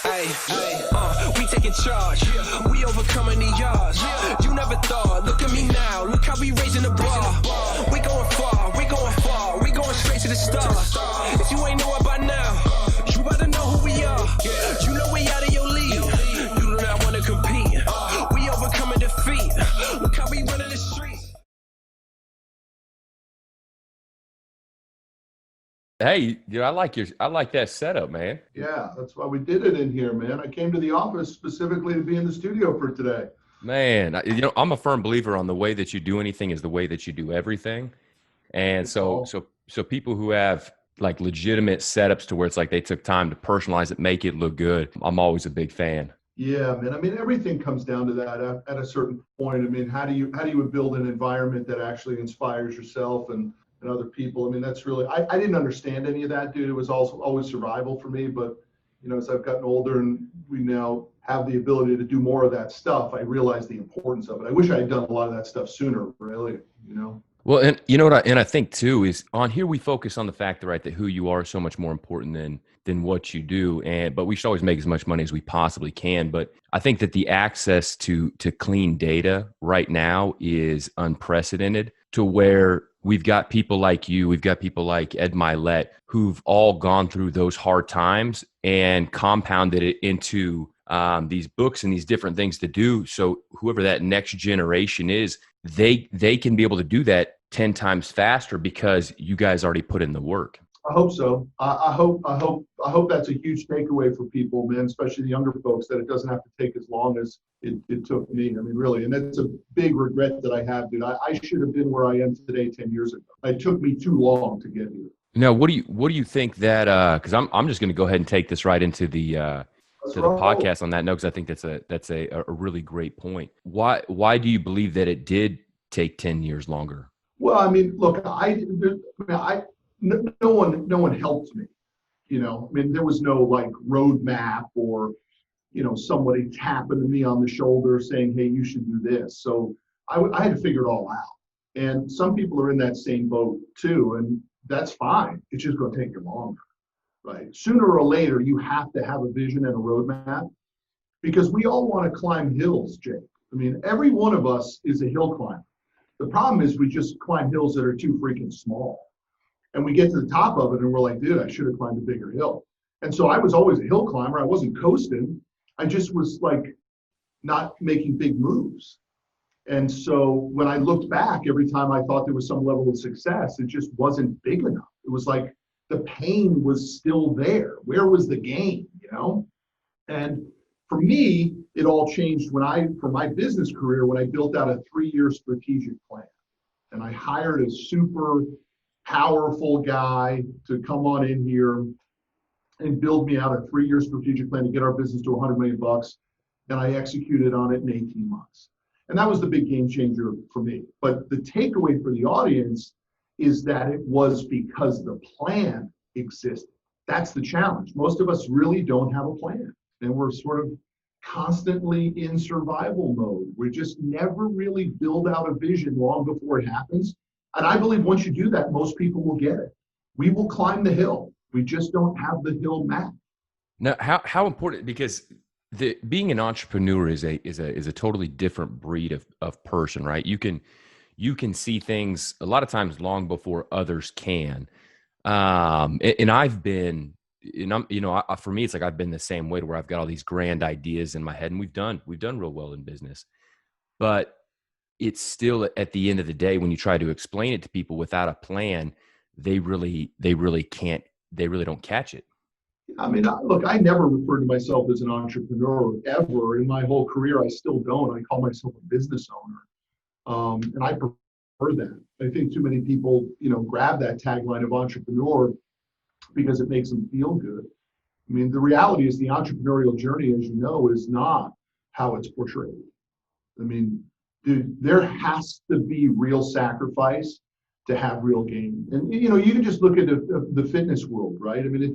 We taking charge. We overcoming the odds. You never thought. Look at me now. Look how we raising the bar. We going far. We going far. We going straight to the stars. If you ain't know it by now, you better know who we are. You know we out of your league. You do not want to compete. We overcoming defeat. Look how we running the streets. Hey, dude, I like that setup, man. Yeah, that's why we did it in here, man. I came to the office specifically to be in the studio for today. Man, I'm a firm believer on the way that you do anything is the way that you do everything. And so people who have like legitimate setups to where it's like they took time to personalize it, make it look good, I'm always a big fan. Yeah, man. I mean, everything comes down to that at a certain point. I mean, how do you build an environment that actually inspires yourself and other people? I mean, that's really, I didn't understand any of that, dude. It was also always survival for me. But, you know, as I've gotten older and we now have the ability to do more of that stuff, I realized the importance of it. I wish I had done a lot of that stuff sooner, really, you know? Well, and you know what I think too is on here we focus on the fact that, right, that who you are is so much more important than what you do. But we should always make as much money as we possibly can. But I think that the access to clean data right now is unprecedented, to where we've got people like you, we've got people like Ed Milet, who've all gone through those hard times and compounded it into these books and these different things to do. So whoever that next generation is, they can be able to do that 10 times faster because you guys already put in the work. I hope so. I hope that's a huge takeaway for people, man, especially the younger folks, that it doesn't have to take as long as it took me. I mean, really, and that's a big regret that I have, dude. I should have been where I am today 10 years ago. It took me too long to get here. Now, what do you think that? Because I'm just going to go ahead and take this right into the podcast on that note, because I think that's a really great point. Why do you believe that it did take 10 years longer? Well, I mean, look, no one helped me, you know. I mean, there was no like roadmap or, you know, somebody tapping me on the shoulder saying, hey, you should do this. So I had to figure it all out. And some people are in that same boat too, and that's fine. It's just going to take you longer, right? Sooner or later, you have to have a vision and a roadmap, because we all want to climb hills, Jake. I mean, every one of us is a hill climber. The problem is we just climb hills that are too freaking small. And we get to the top of it and we're like, dude, I should have climbed a bigger hill. And so I was always a hill climber. I wasn't coasting. I just was like not making big moves. And so when I looked back, every time I thought there was some level of success, it just wasn't big enough. It was like the pain was still there. Where was the gain, you know? And for me, it all changed for my business career, when I built out a 3-year strategic plan. And I hired a super powerful guy to come on in here and build me out a 3-year strategic plan to get our business to $100 million. And I executed on it in 18 months. And that was the big game changer for me. But the takeaway for the audience is that it was because the plan existed. That's the challenge. Most of us really don't have a plan. And we're sort of constantly in survival mode. We just never really build out a vision long before it happens. And I believe once you do that, most people will get it. We will climb the hill. We just don't have the hill map. Now, how important, because being an entrepreneur is a totally different breed of person, right? You can see things a lot of times long before others can. And I've been, and I'm, you know, for me, it's like I've been the same way, to where I've got all these grand ideas in my head, and we've done real well in business, but it's still, at the end of the day, when you try to explain it to people without a plan, they really don't catch it. I mean, look, I never referred to myself as an entrepreneur ever in my whole career. I still don't. I call myself a business owner. And I prefer that. I think too many people, you know, grab that tagline of entrepreneur because it makes them feel good. I mean, the reality is the entrepreneurial journey, as you know, is not how it's portrayed. I mean, dude, there has to be real sacrifice to have real gain. And, you know, you can just look at the fitness world, right? I mean,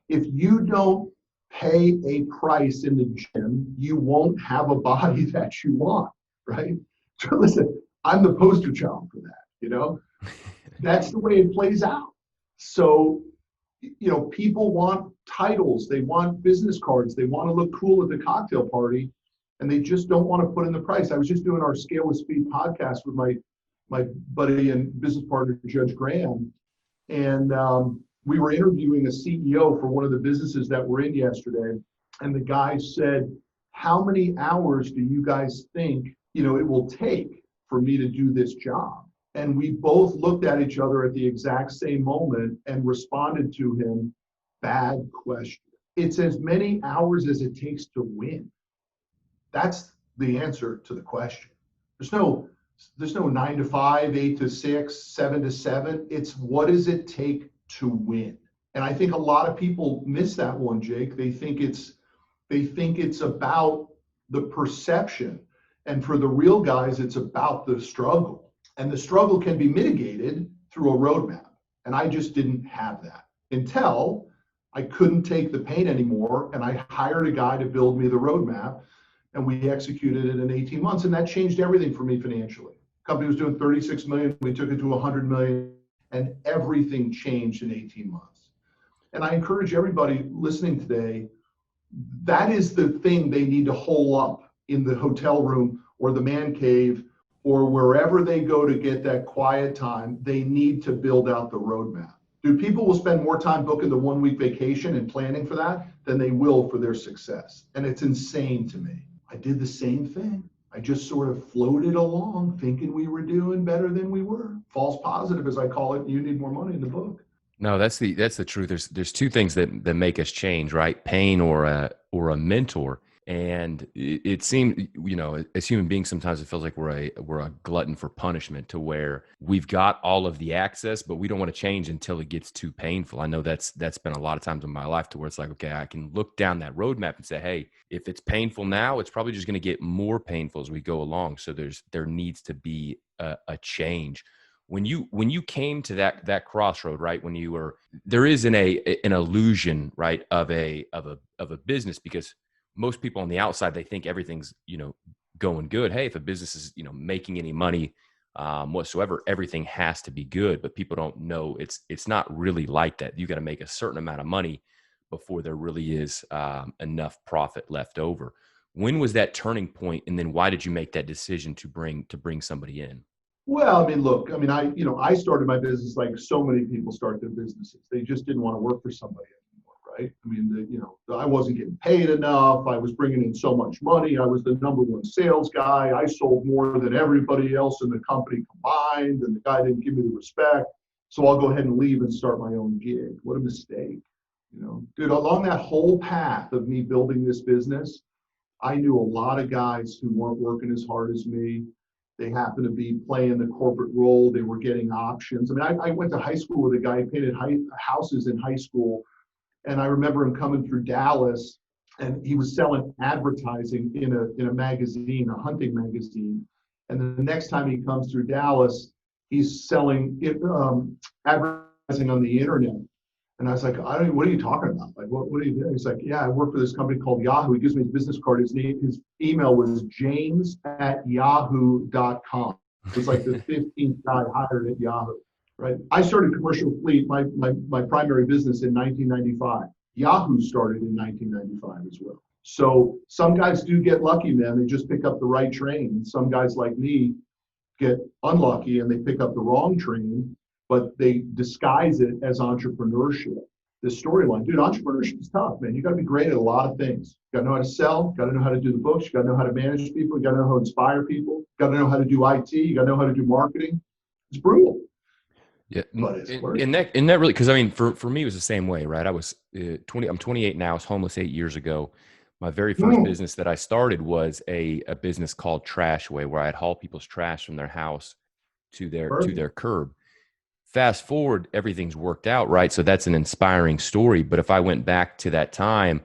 if you don't pay a price in the gym, you won't have a body that you want, right? So listen, I'm the poster child for that, you know? That's the way it plays out. So People want titles, they want business cards, they want to look cool at the cocktail party, and they just don't want to put in the price. I was just doing our Scale with Speed podcast with my buddy and business partner, Judge Graham, and we were interviewing a CEO for one of the businesses that we're in yesterday, and the guy said, how many hours do you guys think it will take for me to do this job? And we both looked at each other at the exact same moment and responded to him, bad question. It's as many hours as it takes to win. That's the answer to the question. There's no 9 to 5, 8 to 6, 7 to 7. It's what does it take to win? And I think a lot of people miss that one, Jake. They think it's about the perception. And for the real guys, it's about the struggle. And the struggle can be mitigated through a roadmap. And I just didn't have that until I couldn't take the pain anymore. And I hired a guy to build me the roadmap. And we executed it in 18 months. And that changed everything for me financially. The company was doing 36 million. We took it to 100 million. And everything changed in 18 months. And I encourage everybody listening today, that is the thing they need to hole up in the hotel room or the man cave or wherever they go to get that quiet time. They need to build out the roadmap. Dude, people will spend more time booking the 1 week vacation and planning for that than they will for their success. And it's insane to me. I did the same thing. I just sort of floated along thinking we were doing better than we were. False positive, as I call it. You need more money in the book. No, that's the truth. There's two things that make us change, right? Pain or a mentor. And it seemed, as human beings, sometimes it feels like we're a glutton for punishment, to where we've got all of the access, but we don't want to change until it gets too painful. I know that's been a lot of times in my life to where it's like, okay, I can look down that roadmap and say, hey, if it's painful now, it's probably just going to get more painful as we go along. So there needs to be a change. When you came to that crossroad, right? There is an illusion, right, of a business, because most people on the outside, they think everything's, going good. Hey, if a business is, making any money whatsoever, everything has to be good. But people don't know it's not really like that. You got to make a certain amount of money before there really is enough profit left over. When was that turning point? And then why did you make that decision to bring somebody in? Well, look, I started my business like so many people start their businesses. They just didn't want to work for somebody anymore, right? I wasn't getting paid enough. I was bringing in so much money. I was the number one sales guy. I sold more than everybody else in the company combined, and the guy didn't give me the respect. So I'll go ahead and leave and start my own gig. What a mistake. Dude, along that whole path of me building this business, I knew a lot of guys who weren't working as hard as me. They happened to be playing the corporate role. They were getting options. I went to high school with a guy who painted houses in high school. And I remember him coming through Dallas, and he was selling advertising in a magazine, a hunting magazine. And the next time he comes through Dallas, he's selling advertising on the internet. And I was like, what are you talking about? Like, what are you doing? He's like, yeah, I work for this company called Yahoo. He gives me his business card. His email was james@yahoo.com. It was like the 15th guy hired at Yahoo, right? I started Commercial Fleet, my primary business, in 1995. Yahoo started in 1995 as well. So some guys do get lucky, man. They just pick up the right train. And some guys like me get unlucky and they pick up the wrong train, but they disguise it as entrepreneurship. This storyline, dude, entrepreneurship is tough, man. You got to be great at a lot of things. You got to know how to sell, got to know how to do the books, you got to know how to manage people, you got to know how to inspire people, you got to know how to do IT, you got to know how to do marketing. It's brutal. Yeah, but it's and that really, because for me it was the same way, right? I was 20. I'm 28 now. I was homeless 8 years ago. My very first business that I started was a business called Trashway, where I'd haul people's trash from their house to their curb. Fast forward, everything's worked out, right? So that's an inspiring story. But if I went back to that time,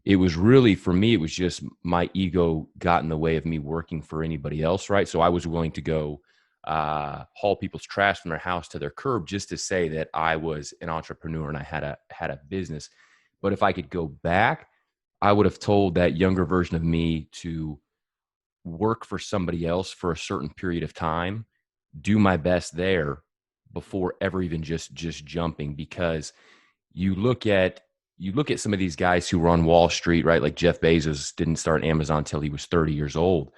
it was really, for me, it was just my ego got in the way of me working for anybody else, right? So I was willing to go haul people's trash from their house to their curb just to say that I was an entrepreneur and I had a business. But if I could go back, I would have told that younger version of me to work for somebody else for a certain period of time, do my best there before ever even just jumping, because you look at some of these guys who were on Wall Street, right? Like Jeff Bezos didn't start Amazon until he was 30 years old.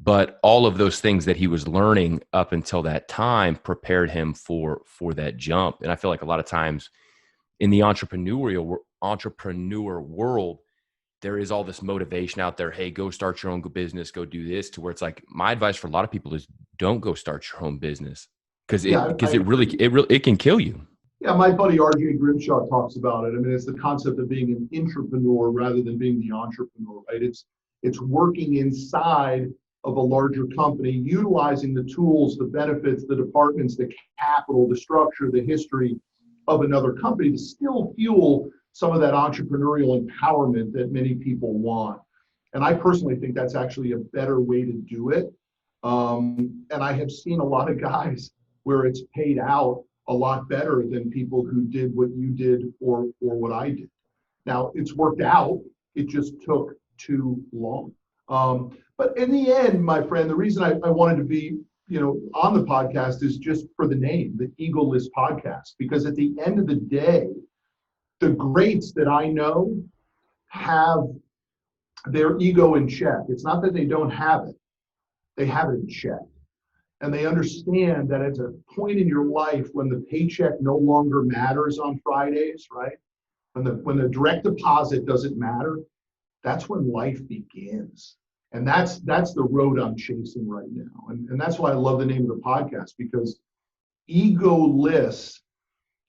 But all of those things that he was learning up until that time prepared him for that jump. And I feel like a lot of times in the entrepreneur world, there is all this motivation out there. Hey, go start your own business, go do this, to where it's like, my advice for a lot of people is don't go start your own business, because it can kill you. Yeah, my buddy RJ Grimshaw talks about it. I mean, it's the concept of being an entrepreneur rather than being the entrepreneur, right? It's working inside of a larger company, utilizing the tools, the benefits, the departments, the capital, the structure, the history of another company to still fuel some of that entrepreneurial empowerment that many people want. And I personally think that's actually a better way to do it. And I have seen a lot of guys where it's paid out a lot better than people who did what you did or what I did. Now, it's worked out. It just took too long. But in the end, my friend, the reason I wanted to be, on the podcast is just for the name, the EgoLess podcast, because at the end of the day, the greats that I know have their ego in check. It's not that they don't have it. They have it in check. And they understand that it's a point in your life when the paycheck no longer matters on Fridays, right? When the direct deposit doesn't matter, that's when life begins. And that's the road I'm chasing right now. And that's why I love the name of the podcast, because EgoLess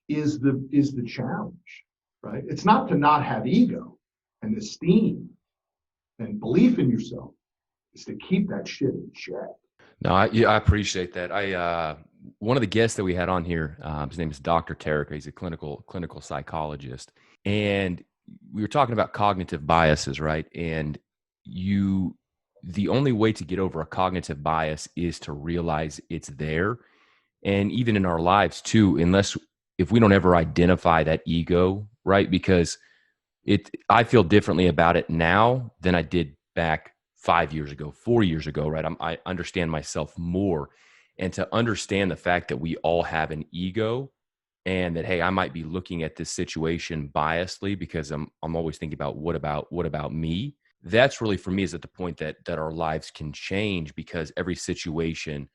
is the challenge, right? It's not to not have ego and esteem and belief in yourself. It's to keep that shit in check. No, I appreciate that. One of the guests that we had on here, his name is Dr. Tarek. He's a clinical psychologist, and we were talking about cognitive biases, right? And the only way to get over a cognitive bias is to realize it's there. And even in our lives too, if we don't ever identify that ego, right? Because I feel differently about it now than I did back 5 years ago, 4 years ago, right? I understand myself more. And to understand the fact that we all have an ego, and that, hey, I might be looking at this situation biasly because I'm always thinking about what about me? That's really, for me, is at the point that our lives can change, because every situation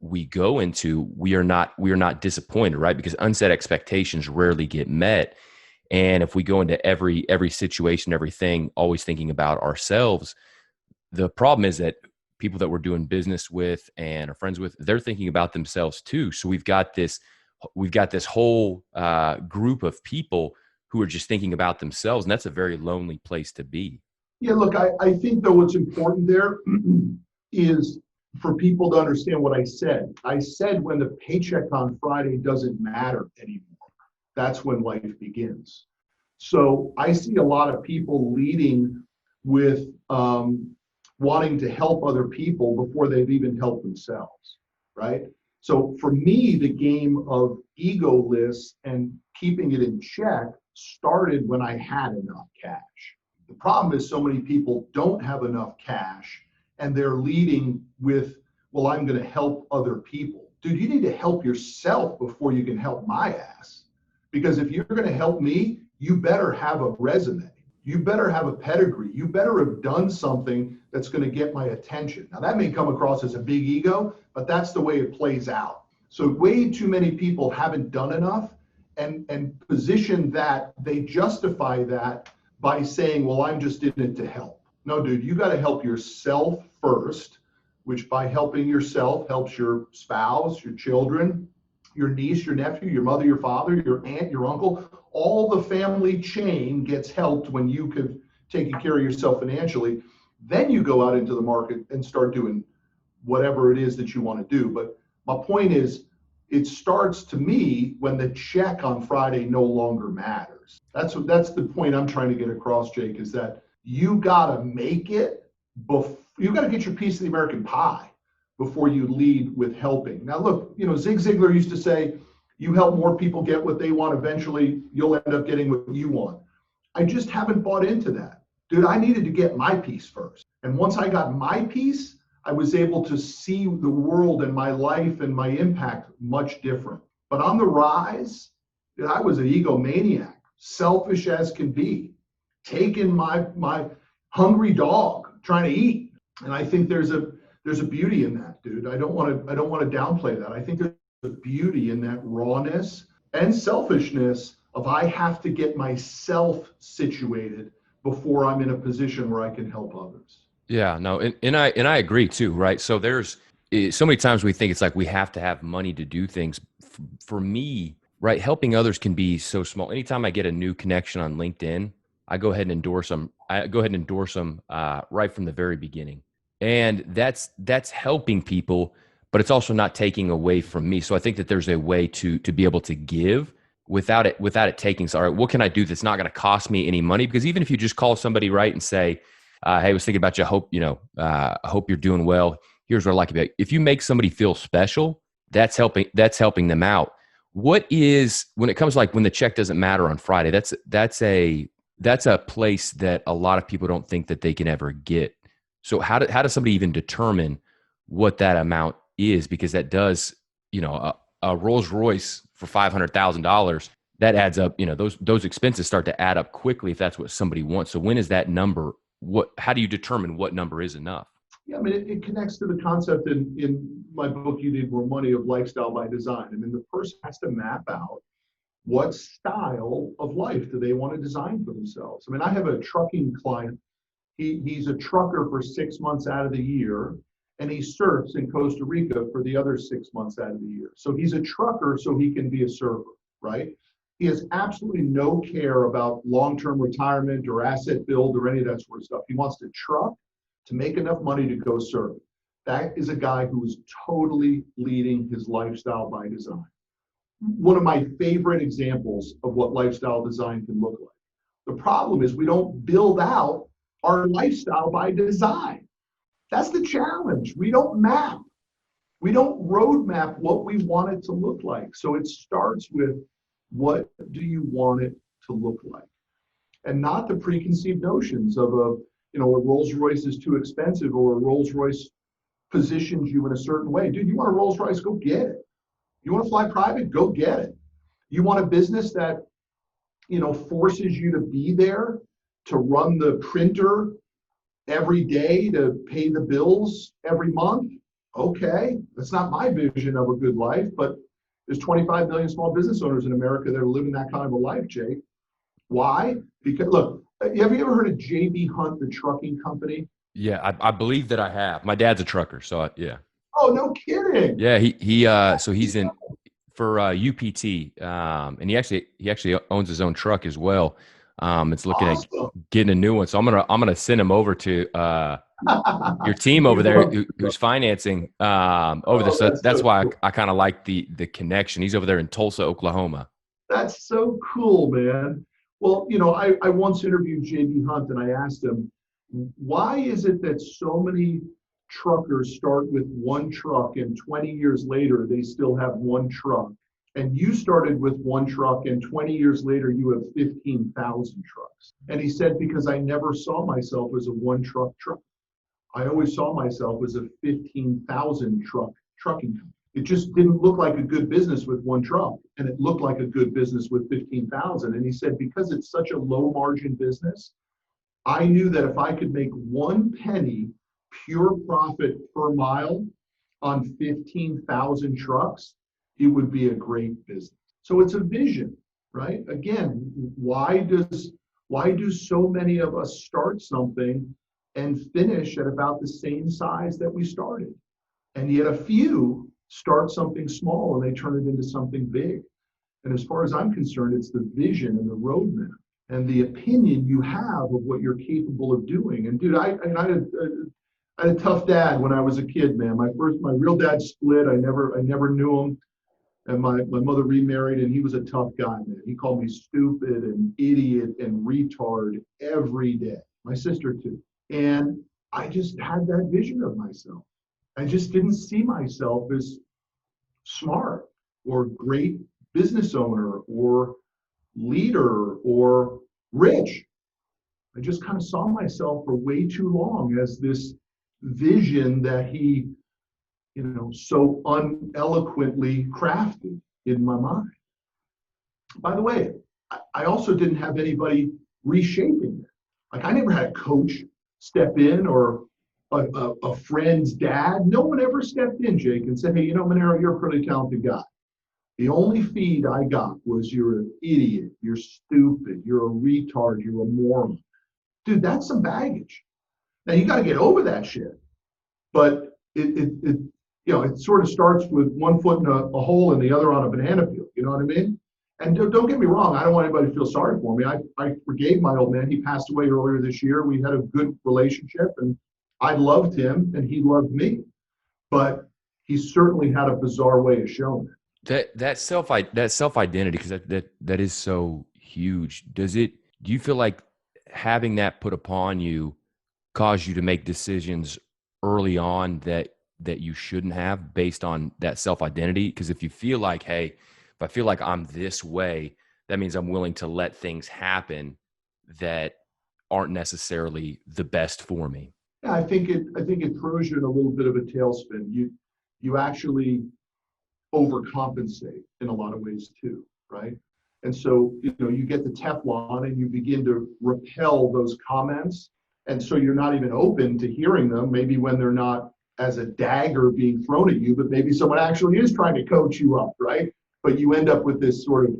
we go into, we are not disappointed, right? Because unset expectations rarely get met. And if we go into every situation, everything, always thinking about ourselves, the problem is that people that we're doing business with and are friends with, they're thinking about themselves too. So we've got this whole group of people who are just thinking about themselves, and that's a very lonely place to be. Yeah, look, I think though what's important there is for people to understand what I said. I said when the paycheck on Friday doesn't matter anymore, that's when life begins. So I see a lot of people leading with wanting to help other people before they've even helped themselves, right? So for me, the game of EgoLess and keeping it in check started when I had enough cash. The problem is so many people don't have enough cash, and they're leading with, well, I'm going to help other people. Dude, you need to help yourself before you can help my ass. Because if you're going to help me, you better have a resume. You better have a pedigree. You better have done something that's going to get my attention. Now, that may come across as a big ego, but that's the way it plays out. So way too many people haven't done enough and position that, they justify that by saying, well, I'm just in it to help. No, dude, you got to help yourself first, which by helping yourself helps your spouse, your children, your niece, your nephew, your mother, your father, your aunt, your uncle. All the family chain gets helped when you have taken care of yourself financially. Then you go out into the market and start doing whatever it is that you want to do. But my point is, it starts to me when the check on Friday no longer matters. That's the point I'm trying to get across, Jake, is that you got to make it, you got to get your piece of the American pie before you lead with helping. Now, look, Zig Ziglar used to say, you help more people get what they want, eventually you'll end up getting what you want. I just haven't bought into that. Dude, I needed to get my piece first. And once I got my piece, I was able to see the world and my life and my impact much different. But on the rise, I was an egomaniac, selfish as can be, taking my hungry dog, trying to eat. And I think there's a beauty in that, dude. I don't want to downplay that. I think there's a beauty in that rawness and selfishness of I have to get myself situated before I'm in a position where I can help others. Yeah, no, and I agree too, right? So there's so many times we think it's like we have to have money to do things. For me, right, helping others can be so small. Anytime I get a new connection on LinkedIn, I go ahead and endorse them. I go ahead and endorse them right from the very beginning, and that's helping people, but it's also not taking away from me. So I think that there's a way to be able to give without it taking. So, all right, what can I do that's not going to cost me any money? Because even if you just call somebody right and say, hey, I was thinking about you. I hope you're doing well. Here's what I like about it. If you make somebody feel special, that's helping them out. What is, when it comes like when the check doesn't matter on Friday, that's a place that a lot of people don't think that they can ever get. So how does somebody even determine what that amount is? Because that does, a Rolls Royce for $500,000, that adds up. Those expenses start to add up quickly if that's what somebody wants. So when is that number? How do you determine what number is enough? Yeah, I mean, it connects to the concept in my book, You Need More Money, of lifestyle by design. I mean, the person has to map out what style of life do they want to design for themselves. I mean, I have a trucking client. He's a trucker for 6 months out of the year, and he surfs in Costa Rica for the other 6 months out of the year. So he's a trucker so he can be a surfer, right? He has absolutely no care about long-term retirement or asset build or any of that sort of stuff. He wants to truck to make enough money to go surf. That is a guy who is totally leading his lifestyle by design. One of my favorite examples of what lifestyle design can look like. The problem is we don't build out our lifestyle by design. That's the challenge. We don't map. We don't roadmap what we want it to look like. So it starts with, what do you want it to look like? And not the preconceived notions of a Rolls Royce is too expensive, or a Rolls Royce positions you in a certain way. Dude, you want a Rolls Royce, go get it. You want to fly private, go get it. You want a business that, forces you to be there, to run the printer every day, to pay the bills every month. Okay, that's not my vision of a good life, but there's 25 million small business owners in America that are living that kind of a life, Jake. Why? Because look, have you ever heard of J.B. Hunt, the trucking company? Yeah, I believe that I have. My dad's a trucker, so yeah. Oh, no kidding. Yeah, so he's in for UPT, and he actually owns his own truck as well. It's looking at getting a new one, so I'm gonna send him over to your team over there who's financing over there. So that's why cool. I kind of like the connection. He's over there in Tulsa, Oklahoma. That's so cool, man. Well, I once interviewed J.B. Hunt, and I asked him, why is it that so many truckers start with one truck and 20 years later they still have one truck, and you started with one truck and 20 years later you have 15,000 trucks? And he said, because I never saw myself as a one truck. I always saw myself as a 15,000 trucking company. It just didn't look like a good business with one truck, and it looked like a good business with 15,000. And he said, because it's such a low margin business, I knew that if I could make 1 penny pure profit per mile on 15,000 trucks, it would be a great business. So it's a vision, right? Again, why do so many of us start something and finish at about the same size that we started? And yet a few start something small and they turn it into something big. And as far as I'm concerned, it's the vision and the roadmap and the opinion you have of what you're capable of doing. And dude, I had a tough dad when I was a kid, man. My real dad split. I never knew him. And my mother remarried, and he was a tough guy, man. He called me stupid and idiot and retard every day. My sister too. And I just had that vision of myself. I just didn't see myself as smart or great business owner or leader or rich. I just kind of saw myself for way too long as this vision that he, so uneloquently crafted in my mind. By the way, I also didn't have anybody reshaping it. Like I never had a coach step in or a friend's dad. No one ever stepped in, Jake, and said, hey, Manero, you're a pretty talented guy. The only feed I got was you're an idiot, you're stupid, you're a retard, you're a moron. Dude, that's some baggage. Now you got to get over that shit. But it sort of starts with one foot in a hole and the other on a banana peel. You know what I mean? And don't get me wrong, I don't want anybody to feel sorry for me. I forgave my old man. He passed away earlier this year. We had a good relationship, and I loved him, and he loved me. But he certainly had a bizarre way of showing it. That self identity, because that is so huge. Do you feel like having that put upon you caused you to make decisions early on that you shouldn't have based on that self identity? Because if you feel like, hey, if I feel like I'm this way, that means I'm willing to let things happen that aren't necessarily the best for me. Yeah, I think it throws you in a little bit of a tailspin. You actually overcompensate in a lot of ways too, right? And so, you get the Teflon and you begin to repel those comments. And so you're not even open to hearing them, maybe when they're not as a dagger being thrown at you, but maybe someone actually is trying to coach you up, right? But you end up with this sort of,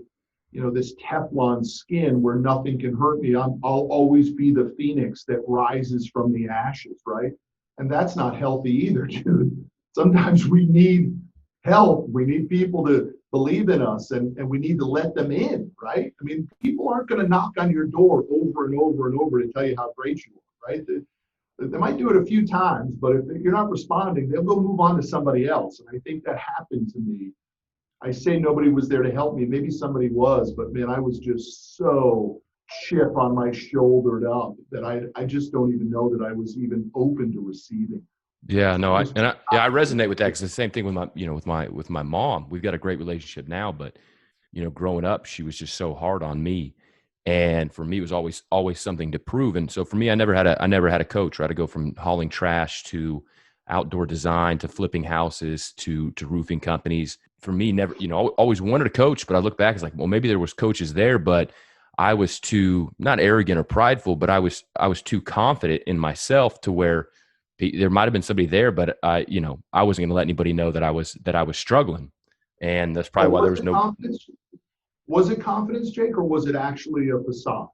this Teflon skin where nothing can hurt me. I'll always be the phoenix that rises from the ashes, right? And that's not healthy either, dude. Sometimes we need help. We need people to believe in us, and we need to let them in, right? I mean, people aren't going to knock on your door over and over and over to tell you how great you are, right? They might do it a few times, but if you're not responding, they'll go move on to somebody else. And I think that happened to me. I say nobody was there to help me. Maybe somebody was, but man, I was just so chip on my shouldered up that I just don't even know that I was even open to receiving. Yeah, no, I resonate with that, because the same thing with with my mom. We've got a great relationship now, but growing up, she was just so hard on me, and for me, it was always something to prove. And so for me, I never had a coach. Right, to go from hauling trash to outdoor design to flipping houses to roofing companies. For me, never, always wanted a coach, but I look back, it's like, well, maybe there was coaches there, but I was too, not arrogant or prideful, but I was too confident in myself to where there might have been somebody there, but I wasn't going to let anybody know that I was struggling. And that's probably why there was no confidence. Was it confidence, Jake, or was it actually a facade?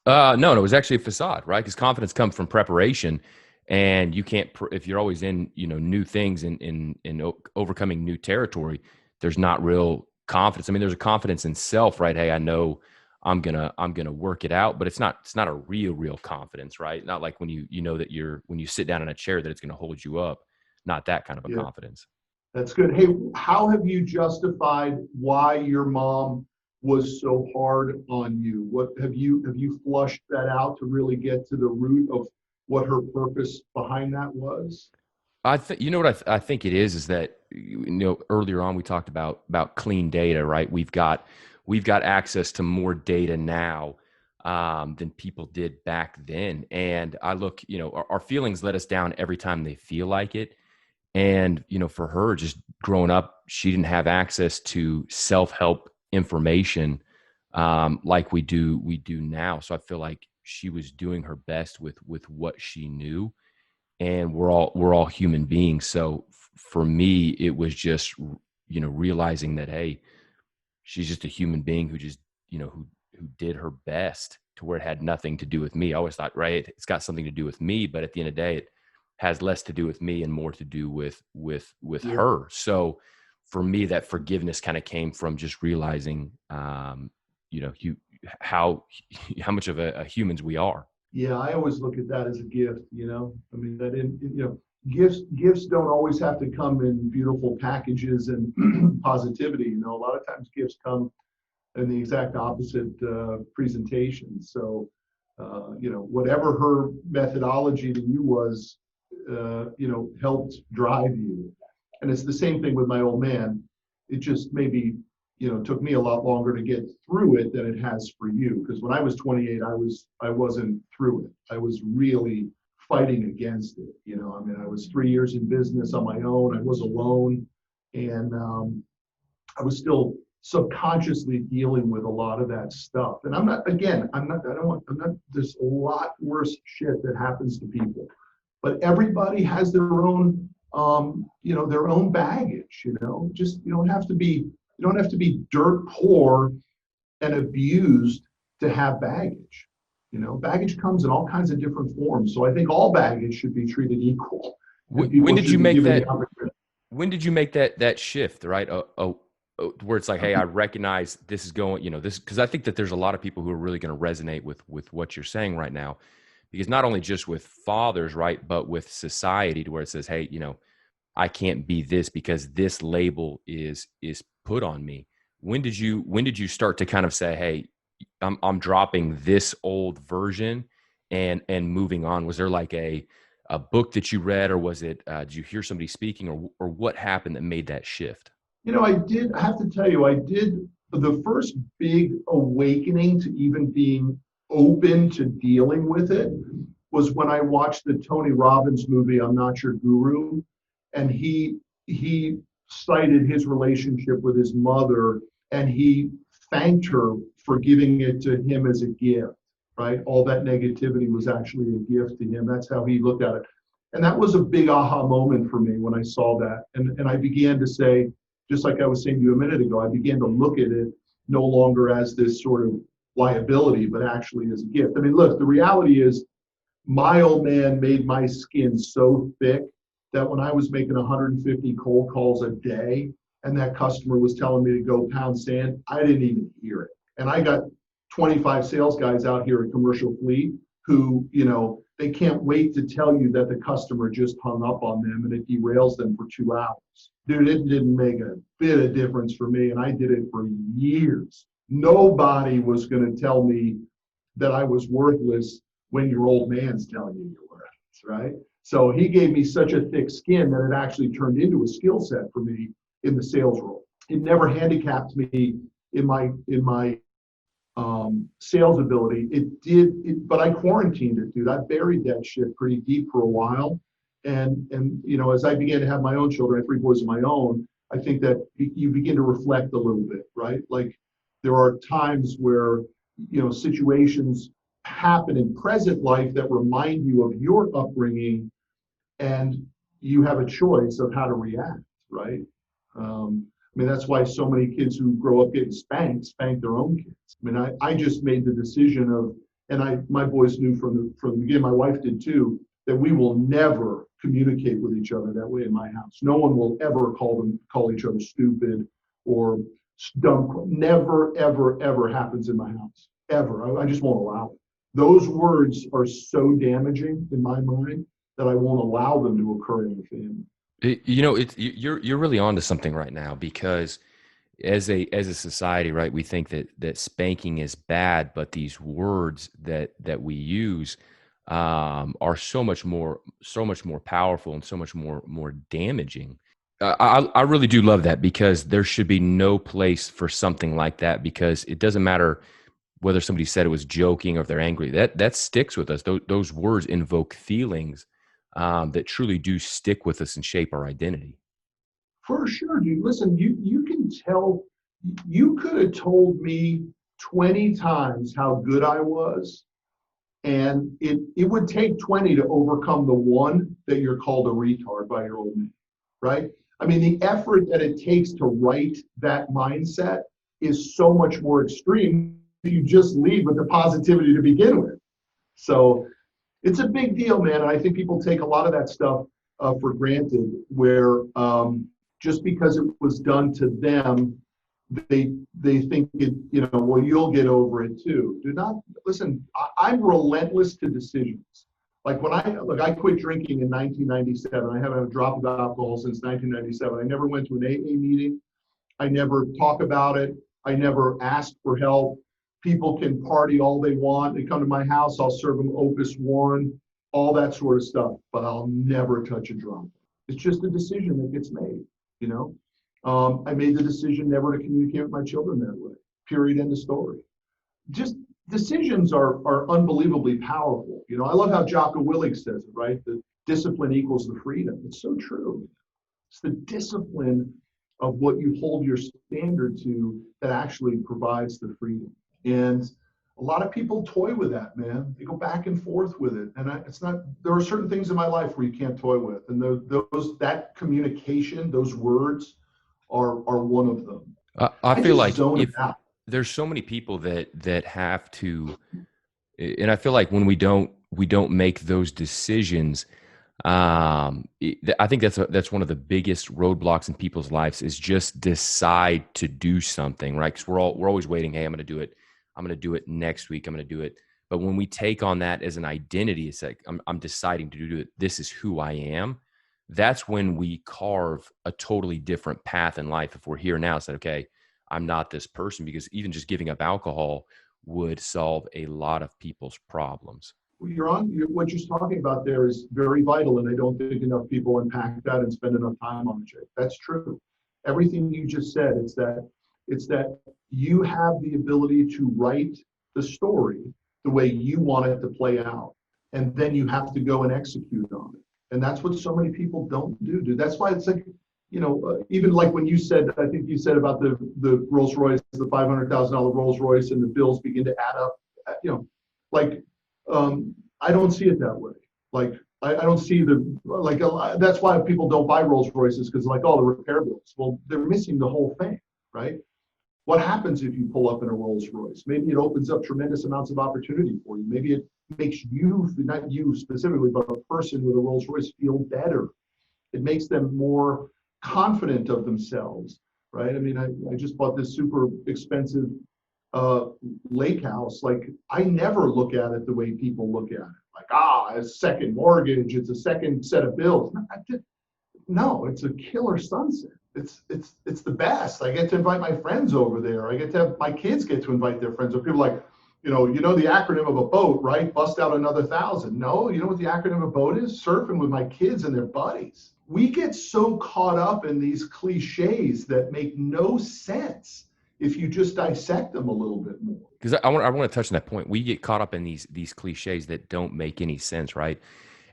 No, it was actually a facade, right? Because confidence comes from preparation, and you can't, if you're always in, new things in overcoming new territory, there's not real confidence. I mean, there's a confidence in self, right? Hey, I know I'm gonna work it out, but it's not a real confidence, right? Not like when you know that when you sit down in a chair that it's going to hold you up, not that kind of a confidence. That's good. Hey, how have you justified why your mom was so hard on you? What have you flushed that out to really get to the root of what her purpose behind that was? I think what I think it is that earlier on we talked about clean data, right? We've got access to more data now than people did back then, and I look, our feelings let us down every time they feel like it. And for her, just growing up, she didn't have access to self-help information like we do now. So I feel like she was doing her best with what she knew, and we're all human beings. So for me, it was just realizing that, hey, she's just a human being who just who did her best to where it had nothing to do with me. I always thought, right, it's got something to do with me, but at the end of the day, it has less to do with me and more to do with her. So for me, that forgiveness kind of came from just realizing how much of a humans we are. Yeah, I always look at that as a gift. I mean, gifts don't always have to come in beautiful packages and positivity. A lot of times gifts come in the exact opposite presentation. So whatever her methodology to you was, helped drive you. And it's the same thing with my old man. It just maybe, took me a lot longer to get through it than it has for you. Because when I was 28, I wasn't through it. I was really fighting against it. I mean, I was 3 years in business on my own. I was alone, and I was still subconsciously dealing with a lot of that stuff. And I'm not, again, I'm not, I don't want, I'm not, there's a lot worse shit that happens to people, but everybody has their own, their own baggage, just, you don't have to be dirt poor and abused to have baggage. Baggage comes in all kinds of different forms. So I think all baggage should be treated equal. When did you make that? When did you make that shift? Right, where it's like, hey, I recognize this is going. This, because I think that there's a lot of people who are really going to resonate with what you're saying right now, because not only just with fathers, right, but with society, to where it says, hey, I can't be this because this label is put on me. When did you start to kind of say, hey, I'm dropping this old version and moving on? Was there like a book that you read, or was it did you hear somebody speaking, or what happened that made that shift? I have to tell you, I did the first big awakening to even being open to dealing with it was when I watched the Tony Robbins movie, I'm Not Your Guru. And he cited his relationship with his mother, and he thanked her for giving it to him as a gift, right? All that negativity was actually a gift to him. That's how he looked at it. And that was a big aha moment for me when I saw that. And I began to say, just like I was saying to you a minute ago, I began to look at it no longer as this sort of liability, but actually as a gift. I mean, look, the reality is my old man made my skin so thick that when I was making 150 cold calls a day and that customer was telling me to go pound sand, I didn't even hear it. And I got 25 sales guys out here at Commercial Fleet who, they can't wait to tell you that the customer just hung up on them and it derails them for 2 hours. Dude, it didn't make a bit of difference for me, and I did it for years. Nobody was going to tell me that I was worthless when your old man's telling you you're worthless, right? So he gave me such a thick skin that it actually turned into a skill set for me in the sales role. It never handicapped me in my sales ability. It did, but I quarantined it, dude. I buried that shit pretty deep for a while. And as I began to have my own children, I have 3 boys of my own, I think that you begin to reflect a little bit, right? Like there are times where, situations happen in present life that remind you of your upbringing, and you have a choice of how to react, right? That's why so many kids who grow up getting spanked spank their own kids. I just made the decision of, and my boys knew from the beginning, my wife did too, that we will never communicate with each other that way in my house. No one will ever call each other stupid or dumb. Never, ever, ever happens in my house, ever. I just won't allow it. Those words are so damaging in my mind that I won't allow them to occur in the family. You're really onto something right now, because as a society, right, we think that spanking is bad, but these words that we use are so much more powerful and so much more damaging. I really do love that, because there should be no place for something like that, because it doesn't matter whether somebody said it was joking or if they're angry. That sticks with us. Those words invoke feelings that truly do stick with us and shape our identity. For sure, dude. Listen, you can tell, you could have told me 20 times how good I was, and it would take 20 to overcome the one that you're called a retard by your old man, right? The effort that it takes to right that mindset is so much more extreme. You just lead with the positivity to begin with. So it's a big deal, man. And I think people take a lot of that stuff for granted, where just because it was done to them, they think it, well, you'll get over it too. Do not listen. I'm relentless to decisions. Like when I quit drinking in 1997. I haven't had a drop of alcohol since 1997. I never went to an AA meeting. I never talk about it. I never ask for help. People can party all they want. They come to my house, I'll serve them Opus One, all that sort of stuff, but I'll never touch a drop. It's just a decision that gets made, I made the decision never to communicate with my children that way, period, end of story. Just decisions are unbelievably powerful. I love how Jocko Willink says it, right? The discipline equals the freedom. It's so true. It's the discipline of what you hold your standard to that actually provides the freedom. And a lot of people toy with that, man. They go back and forth with it. And it's not, there are certain things in my life where you can't toy with. And that communication, those words are one of them. I feel like zone out. there's so many people that have to, and I feel like when we don't make those decisions, I think that's one of the biggest roadblocks in people's lives is just decide to do something, right? Because we're always waiting. Hey, I'm going to do it. I'm going to do it next week. I'm going to do it. But when we take on that as an identity, it's like I'm deciding to do it. This is who I am. That's when we carve a totally different path in life. If we're here now, it's like, okay, I'm not this person, because even just giving up alcohol would solve a lot of people's problems. What you're talking about there is very vital, and I don't think enough people unpack that and spend enough time on it, Jake. That's true. Everything you just said, it's that you have the ability to write the story the way you want it to play out, and then you have to go and execute on it. And that's what so many people don't do, dude. That's why it's like, even like when you said, I think you said about the Rolls Royce, the $500,000 Rolls Royce, and the bills begin to add up, I don't see it that way. Like, I don't see that's why people don't buy Rolls Royces, because like, oh, the repair bills. Well, they're missing the whole thing, right? What happens if you pull up in a Rolls Royce? Maybe it opens up tremendous amounts of opportunity for you. Maybe it makes you, not you specifically, but a person with a Rolls Royce feel better. It makes them more confident of themselves, right? I mean, I just bought this super expensive lake house. Like, I never look at it the way people look at it. Like, it's a second mortgage, it's a second set of bills. No, it's a killer sunset. It's the best. I get to invite my friends over there. I get to have my kids get to invite their friends. So people are like, you know the acronym of a boat, right? Bust out another 1,000. No, you know what the acronym of a boat is? Surfing with my kids and their buddies. We get so caught up in these cliches that make no sense if you just dissect them a little bit more. Because I want to touch on that point. We get caught up in these cliches that don't make any sense, right?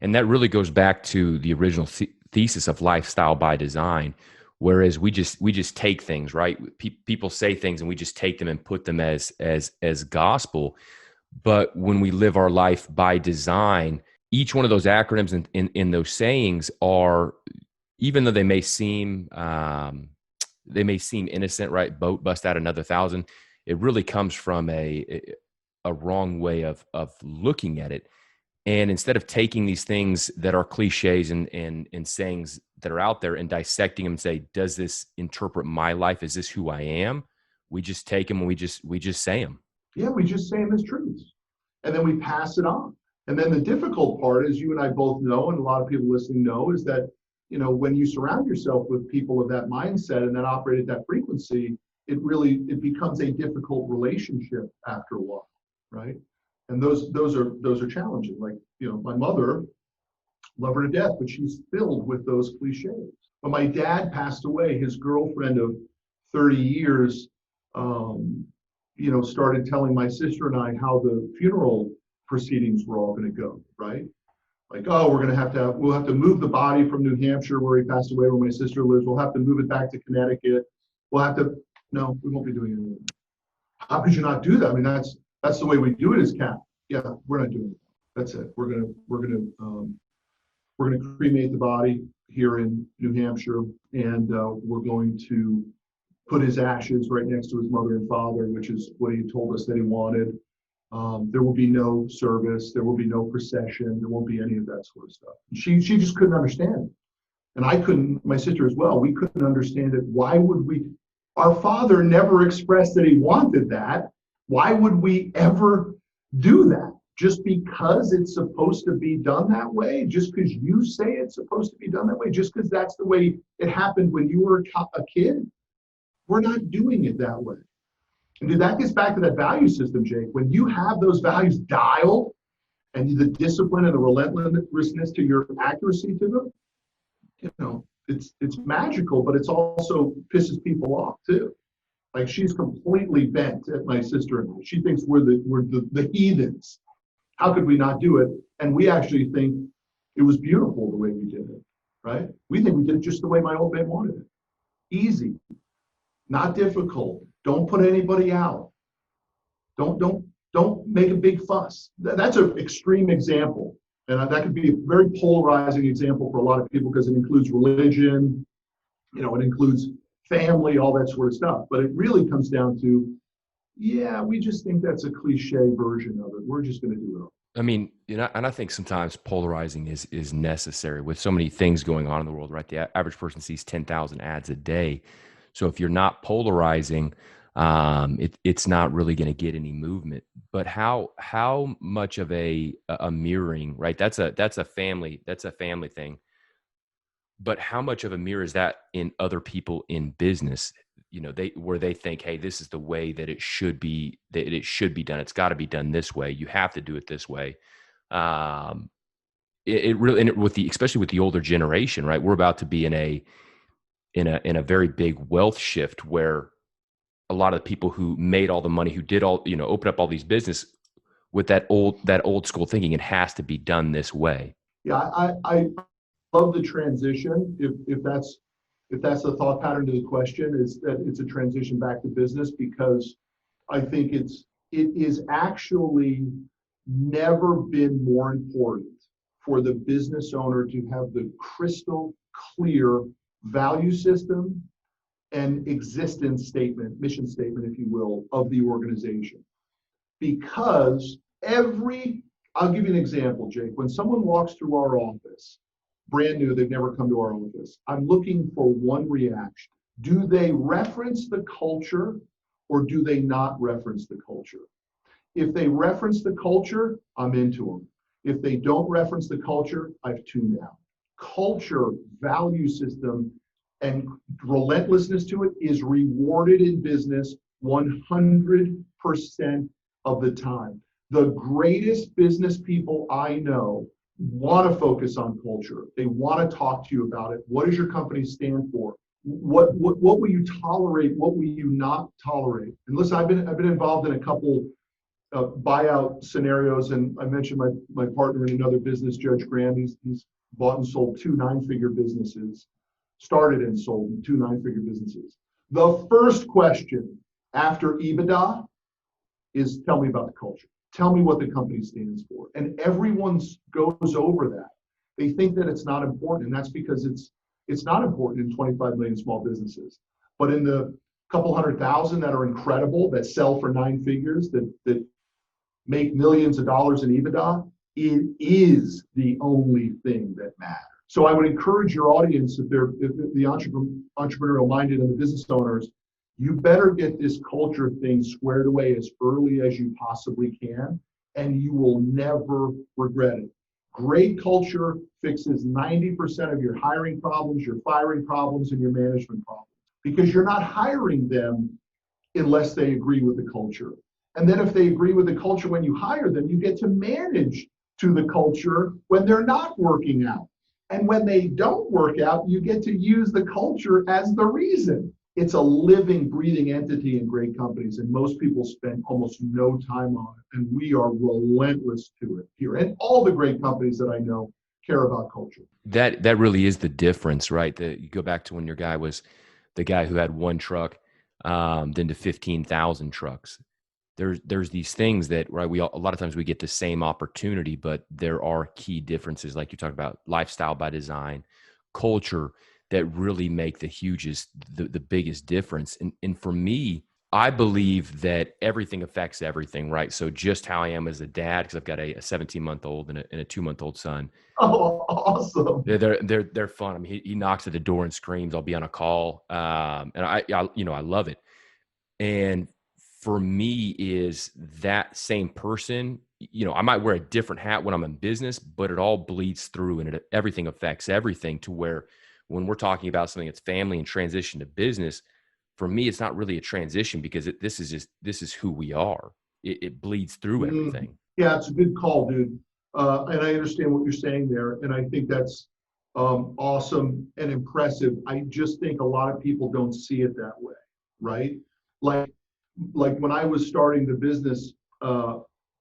And that really goes back to the original thesis of lifestyle by design. Whereas we just take things, right? People say things and we just take them and put them as gospel. But when we live our life by design, each one of those acronyms in those sayings are, even though they may seem innocent, right? Boat, bust out another 1,000. It really comes from a wrong way of looking at it. And instead of taking these things that are cliches and sayings that are out there and dissecting them and say, does this interpret my life? Is this who I am? We just take them and we just say them. Yeah, we just say them as truths. And then we pass it on. And then the difficult part, as you and I both know, and a lot of people listening know, is that, when you surround yourself with people of that mindset and that operate at that frequency, it becomes a difficult relationship after a while, right? And those are challenging. Like, my mother, love her to death, but she's filled with those cliches. When my dad passed away, his girlfriend of 30 years, started telling my sister and I how the funeral proceedings were all going to go, right? Like, oh, we'll have to move the body from New Hampshire, where he passed away, where my sister lives. We'll have to move it back to Connecticut. No, we won't be doing anything. How could you not do that? I mean, that's the way we do it as Cat. Yeah, we're not doing it. That's it. We're gonna cremate the body here in New Hampshire, and we're going to put his ashes right next to his mother and father, which is what he told us that he wanted. There will be no service. There will be no procession. There won't be any of that sort of stuff. She just couldn't understand it. And I couldn't, my sister as well, we couldn't understand it. Why would we? Our father never expressed that he wanted that. Why would we ever do that? Just because it's supposed to be done that way? Just because you say it's supposed to be done that way? Just because that's the way it happened when you were a kid? We're not doing it that way. And dude, that gets back to that value system, Jake. When you have those values dialed and the discipline and the relentlessness to your accuracy to them, it's magical, but it's also pisses people off too. Like, she's completely bent at my sister and I. She thinks we're the heathens. How could we not do it? And we actually think it was beautiful the way we did it, right? We think we did it just the way my old man wanted it. Easy, not difficult. Don't put anybody out. Don't make a big fuss. That's an extreme example. And that could be a very polarizing example for a lot of people because it includes religion, it includes family, all that sort of stuff. But it really comes down to, yeah, we just think that's a cliche version of it. We're just going to do it all. I mean, and I think sometimes polarizing is necessary with so many things going on in the world, right? The average person sees 10,000 ads a day. So if you're not polarizing, it's not really going to get any movement. But how much of a mirroring, right? That's a family thing. But how much of a mirror is that in other people in business? Where they think, hey, this is the way that it should be done. It's got to be done this way. You have to do it this way. It really, and especially with the older generation, right? We're about to be in a very big wealth shift where a lot of the people who made all the money, who did all, open up all these business with that old school thinking, it has to be done this way. Yeah, I love the transition. If that's the thought pattern to the question, is that it's a transition back to business, because I think it is actually never been more important for the business owner to have the crystal clear value system and existence statement, mission statement, if you will, of the organization. Because I'll give you an example, Jake. When someone walks through our office, brand new, they've never come to our office, I'm looking for one reaction. Do they reference the culture or do they not reference the culture? If they reference the culture, I'm into them. If they don't reference the culture, I've tuned out. Culture, value system, and relentlessness to it is rewarded in business 100% of the time. The greatest business people I know want to focus on culture. They want to talk to you about it. What does your company stand for? What will you tolerate? What will you not tolerate? And listen, I've been involved in a couple buyout scenarios, and I mentioned my partner in another business, Judge Graham. He's bought and sold 2 9-figure businesses, started and sold 2 9-figure businesses. The first question after EBITDA is, tell me about the culture. Tell me what the company stands for. And everyone goes over that. They think that it's not important, and that's because it's not important in 25 million small businesses. But in the couple 100,000 that are incredible, that sell for 9 figures, that make millions of dollars in EBITDA, it is the only thing that matters. So I would encourage your audience, if the entrepreneurial minded and the business owners, you better get this culture thing squared away as early as you possibly can, and you will never regret it. Great culture fixes 90% of your hiring problems, your firing problems, and your management problems, because you're not hiring them unless they agree with the culture. And then if they agree with the culture when you hire them, you get to manage to the culture when they're not working out. And when they don't work out, you get to use the culture as the reason. It's a living, breathing entity in great companies, and most people spend almost no time on it. And we are relentless to it here. And all the great companies that I know care about culture. That really is the difference, right? You go back to when your guy was the guy who had 1 truck, then to 15,000 trucks. There's these things that, right, a lot of times we get the same opportunity, but there are key differences, like you talk about, lifestyle by design, culture, that really make the biggest difference. And for me, I believe that everything affects everything, right? So just how I am as a dad, because I've got a 17-month-old and a 2-month-old son. Oh, awesome! They're fun. I mean, he knocks at the door and screams. I'll be on a call, and I love it. And for me, is that same person. I might wear a different hat when I'm in business, but it all bleeds through, and everything affects everything, to where when we're talking about something that's family and transition to business, for me, it's not really a transition, because this is who we are. It bleeds through everything. Yeah, it's a good call, dude. And I understand what you're saying there. And I think that's awesome and impressive. I just think a lot of people don't see it that way, right? Like when I was starting the business,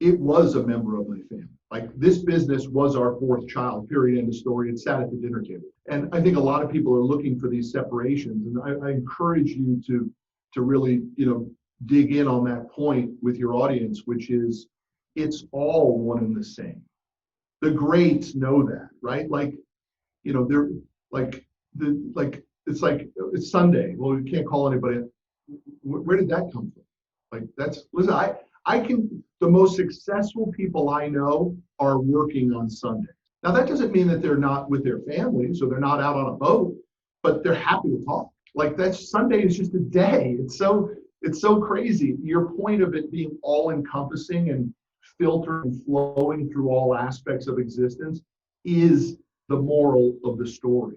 it was a member of my family. Like this business was our fourth child, period, end of story. It sat at the dinner table. And I think a lot of people are looking for these separations. And I encourage you to really, dig in on that point with your audience, which is it's all one and the same. The greats know that, right? Like, they're it's Sunday. Well, you can't call anybody. Where did that come from? Like listen, the most successful people I know are working on Sunday. Now that doesn't mean that they're not with their families or they're not out on a boat, but they're happy to talk. Like Sunday is just a day. It's so crazy. Your point of it being all encompassing and filtered and flowing through all aspects of existence is the moral of the story,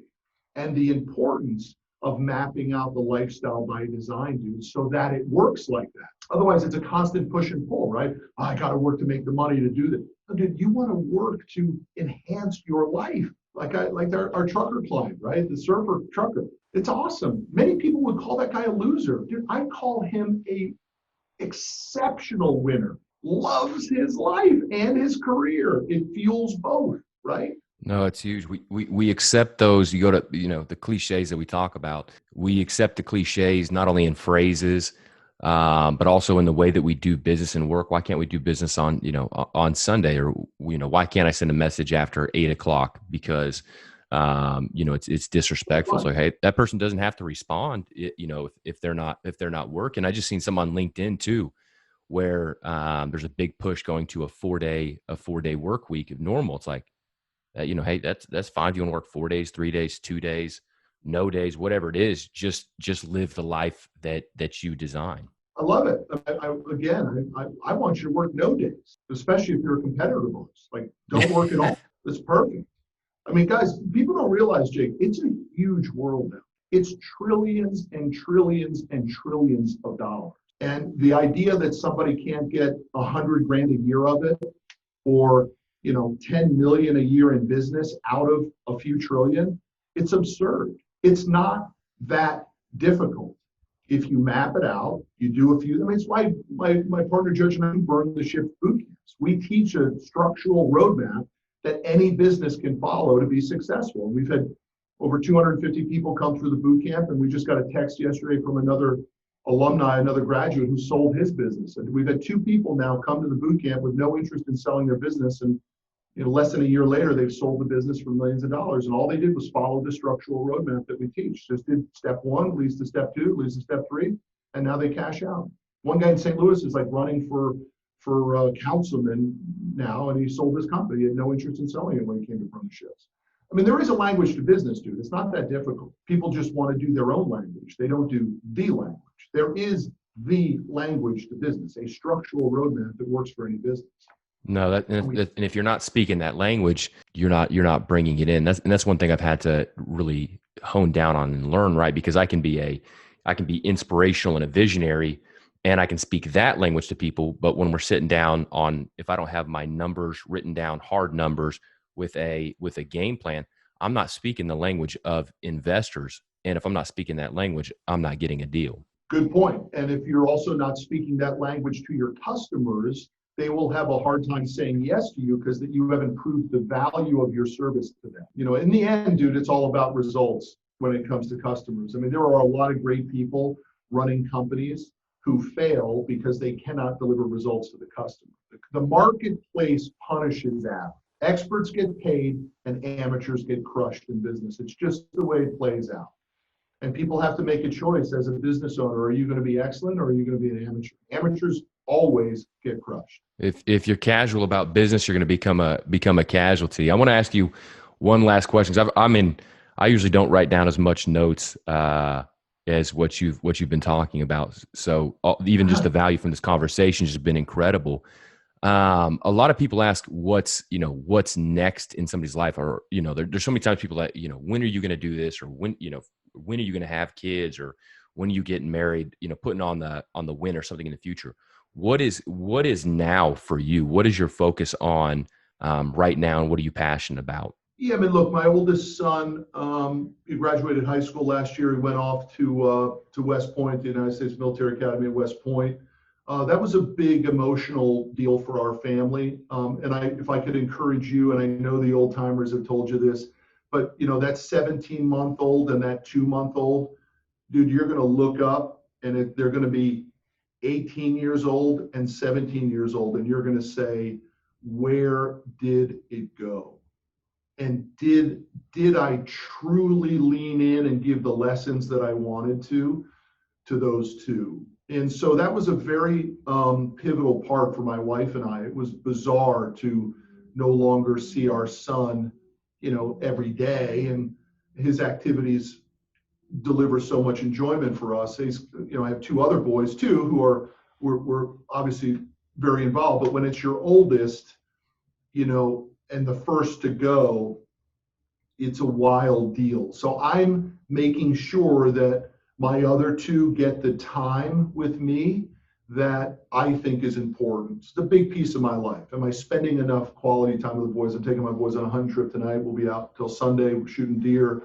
and the importance of mapping out the lifestyle by design, dude, so that it works like that. Otherwise, it's a constant push and pull, right? Oh, I got to work to make the money to do that. Oh, dude, you want to work to enhance your life, like our trucker client, right? The surfer trucker. It's awesome. Many people would call that guy a loser. Dude, I call him a exceptional winner. Loves his life and his career. It fuels both, right? No, it's huge. We accept those. You go to, the cliches that we talk about. We accept the cliches not only in phrases, but also in the way that we do business and work. Why can't we do business on Sunday? Or, why can't I send a message after 8:00? Because, it's disrespectful. So, hey, that person doesn't have to respond, if they're not working. I just seen some on LinkedIn too, where there's a big push going to a 4-day work week of normal. It's like, hey, that's fine. If you want to work 4 days, 3 days, 2 days, no days, whatever it is, just live the life that you design. I love it. I want you to work no days, especially if you're a competitor of ours. Like, don't work at all. It's perfect. I mean, guys, people don't realize, Jake, it's a huge world now. It's trillions and trillions and trillions of dollars. And the idea that somebody can't get $100,000 a year of it, or 10 million a year in business out of a few trillion, it's absurd. It's not that difficult. If you map it out, you do a few. It's why my partner Judge and I burn the ship boot camps. We teach a structural roadmap that any business can follow to be successful. And we've had over 250 people come through the boot camp, and we just got a text yesterday from another graduate who sold his business. And we've had 2 people now come to the boot camp with no interest in selling their business, and less than a year later, they've sold the business for millions of dollars. And all they did was follow the structural roadmap that we teach. Just did step 1, leads to step 2, leads to step 3, and now they cash out. One guy in St. Louis is like running for councilman now, and he sold his company. He had no interest in selling it when he came to run the ships. I mean, there is a language to business, dude. It's not that difficult. People just want to do their own language. They don't do the language. There is the language to business, a structural roadmap that works for any business. No, and if you're not speaking that language, you're not bringing it in. That's one thing I've had to really hone down on and learn, right? Because I can be inspirational and a visionary, and I can speak that language to people. But when we're sitting down if I don't have my numbers written down, hard numbers with a game plan, I'm not speaking the language of investors. And if I'm not speaking that language, I'm not getting a deal. Good point. And if you're also not speaking that language to your customers, they will have a hard time saying yes to you because that you haven't proved the value of your service to them. In the end, dude, it's all about results when it comes to customers. I mean, there are a lot of great people running companies who fail because they cannot deliver results to the customer. The marketplace punishes that. Experts get paid and amateurs get crushed in business. It's just the way it plays out. And people have to make a choice as a business owner. Are you going to be excellent or are you going to be an amateur? Amateurs always get crushed. If you're casual about business, you're going to become a casualty. I want to ask you one last question. I usually don't write down as much notes as what you've been talking about. So even just the value from this conversation has been incredible. A lot of people ask what's next in somebody's life, or there's so many times people that when are you going to do this, or when are you going to have kids, or when are you getting married, putting on the win or something in the future. What is now for you? What is your focus on right now, and what are you passionate about? Yeah, I mean, look, my oldest son, he graduated high school last year. He went off to West Point, the United States Military Academy at West Point. That was a big emotional deal for our family. If I could encourage you, and I know the old timers have told you this, but that 17-month-old and that 2-month-old, dude, you're going to look up and they're going to be 18 years old and 17 years old, and you're going to say, where did it go? And did I truly lean in and give the lessons that I wanted to those two? And so that was a very pivotal part for my wife and I. It was bizarre to no longer see our son, every day, and his activities deliver so much enjoyment for us. I have 2 other boys too who we're obviously very involved. But when it's your oldest, and the first to go, it's a wild deal. So I'm making sure that my other 2 get the time with me that I think is important. It's a big piece of my life. Am I spending enough quality time with the boys? I'm taking my boys on a hunting trip tonight. We'll be out till Sunday. We're shooting deer.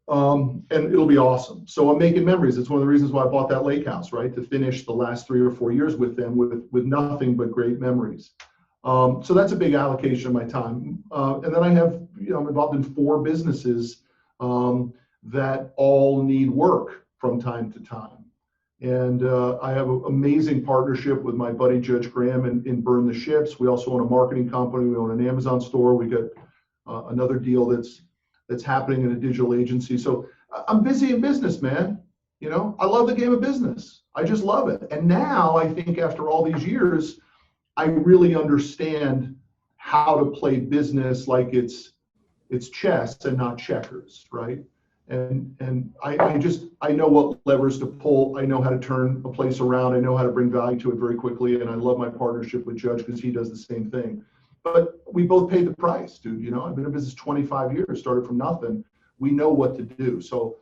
And it'll be awesome. So I'm making memories. It's one of the reasons why I bought that lake house, right? To finish the last 3 or 4 years with them with nothing but great memories. So that's a big allocation of my time. And then I have, I'm involved in 4 businesses that all need work from time to time. And I have an amazing partnership with my buddy Judge Graham in Burn the Ships. We also own a marketing company. We own an Amazon store. We got another deal that's happening in a digital agency. So I'm busy in business, man. I love the game of business. I just love it. And now I think after all these years, I really understand how to play business like it's chess and not checkers, right? And I know what levers to pull. I know how to turn a place around. I know how to bring value to it very quickly. And I love my partnership with Judge because he does the same thing. But we both paid the price, dude. I've been in business 25 years, started from nothing. We know what to do. So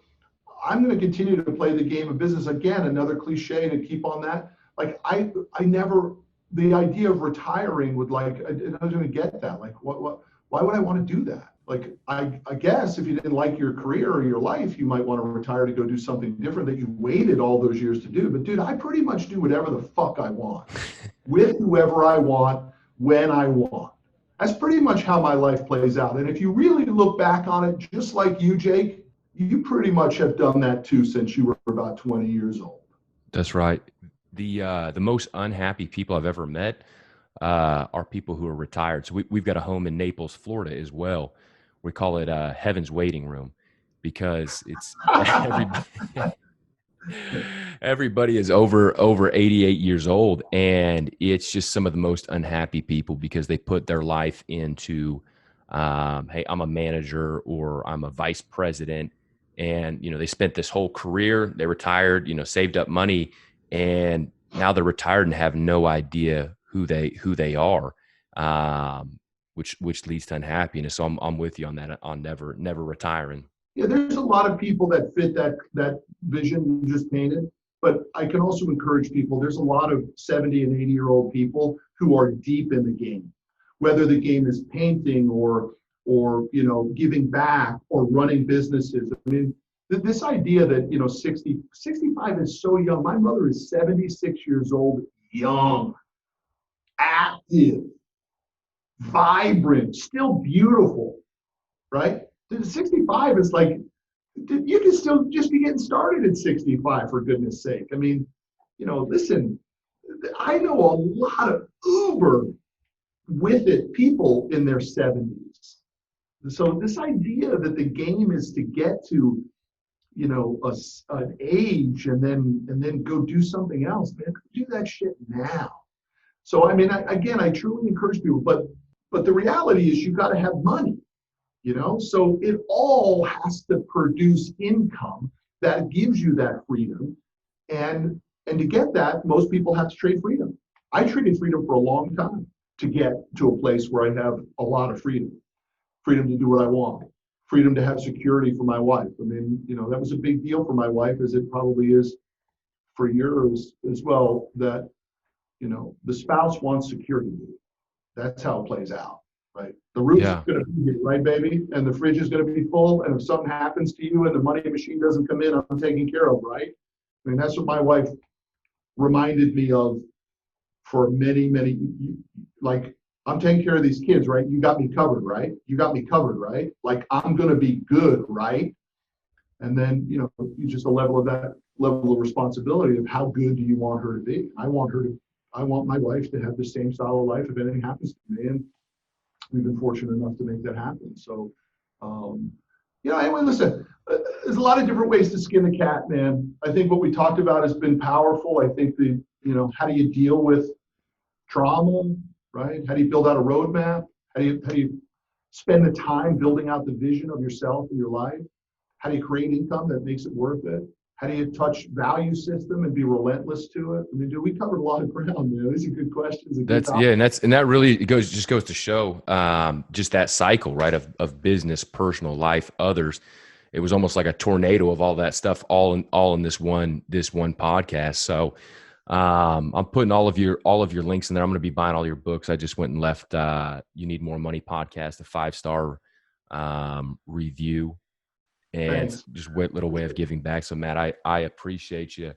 I'm going to continue to play the game of business. Again, another cliche to keep on that. Like I never, the idea of retiring would I was going to get that. Like why would I want to do that? Like, I guess if you didn't like your career or your life, you might want to retire to go do something different that you waited all those years to do. But dude, I pretty much do whatever the fuck I want with whoever I want, when I want. That's pretty much how my life plays out. And if you really look back on it, just like you, Jake, you pretty much have done that too since you were about 20 years old. That's right. The most unhappy people I've ever met are people who are retired. So we've got a home in Naples, Florida as well. We call it Heaven's Waiting Room because it's everybody is over 88 years old, and it's just some of the most unhappy people because they put their life into, hey, I'm a manager or I'm a vice president, and they spent this whole career, they retired, saved up money, and now they're retired and have no idea who they are. Which leads to unhappiness. So I'm with you on that, on never retiring. Yeah, there's a lot of people that fit that vision you just painted, but I can also encourage people. There's a lot of 70 and 80-year-old people who are deep in the game, whether the game is painting or giving back or running businesses. I mean, this idea that 65 is so young. My mother is 76 years old, young, active, vibrant, still beautiful, right? 65 is like, you can still just be getting started at 65, for goodness sake. I mean, listen, I know a lot of uber with it people in their 70s. So this idea that the game is to get to, an age and then go do something else, man, do that shit now. So, I mean, I truly encourage people, but the reality is you got to have money, so it all has to produce income that gives you that freedom. And to get that, most people have to trade freedom. I traded freedom for a long time to get to a place where I have a lot of freedom to do what I want, freedom to have security for my wife. I mean, that was a big deal for my wife, as it probably is for yours as well, that, the spouse wants security. That's how it plays out, right? The roof's going to be here, right, baby? And the fridge is going to be full. And if something happens to you and the money machine doesn't come in, I'm taken care of, right? I mean, that's what my wife reminded me of for many, many, like, I'm taking care of these kids, right? You got me covered, right? You got me covered, right? Like, I'm going to be good, right? And then, you just a level of that level of responsibility of how good do you want her to be? I want my wife to have the same style of life if anything happens to me. And we've been fortunate enough to make that happen. So, anyway, listen, there's a lot of different ways to skin a cat, man. I think what we talked about has been powerful. I think how do you deal with trauma, right? How do you build out a roadmap? How do you spend the time building out the vision of yourself and your life? How do you create income that makes it worth it? How do you touch value system and be relentless to it? I mean, dude, we covered a lot of ground, man. These are good questions. And that really goes to show just that cycle, right? Of business, personal life, others. It was almost like a tornado of all that stuff, all in this one podcast. So I'm putting all of your links in there. I'm going to be buying all your books. I just went and left You Need More Money podcast, a 5-star review. And Thanks. just a little way of giving back. So Matt, I appreciate you